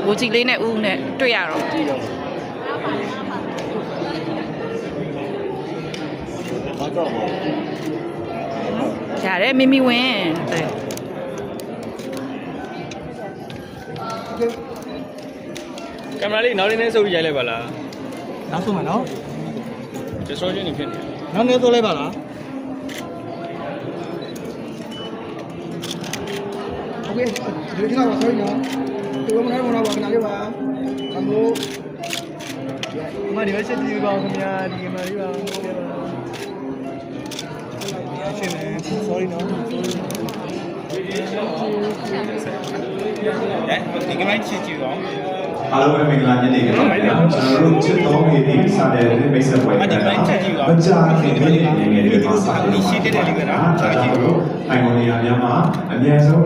ဘူကြီးလေးနဲ့ဦးနဲ့တွေ့ရတော့ရတယ်မိမိဝင်တဲ့ ကင်မရာလေးနောက်လေးနဲ့ဆုပ်ပြီးရိုက်လိုက်ပါလား နောက်ဆုံးမှာနော် ကျစောချင်းနေဖြစ်နေ နောက်နေသွားလိုက်ပါလားโอเคဒီကိစ္စကဆိုရင်ဒီလိုမနိုင်ဘူးလားဘာခဏလေးပါအမိုးမဒီဝက်ချက်ကြည့်ပါဦးခင်ဗျာဒီကင်မရာလေးပါရှင်းမယ် sorry နော် ဒီကမိုင်းချစ်ကြည့်တော့ အားလုံးပဲမင်္ဂလာညနေခင်းပါဗျာကျွန်တော်တို့ချစ်တော်မေဒီစတဲ့မိတ်ဆက်ပွဲကမကြာခင်နေ့ငယ်တွေမှာစတင်ရှိတဲ့လေးကကျွန်တော်တို့အိုင်မွန်နီယာများမှာအများဆုံး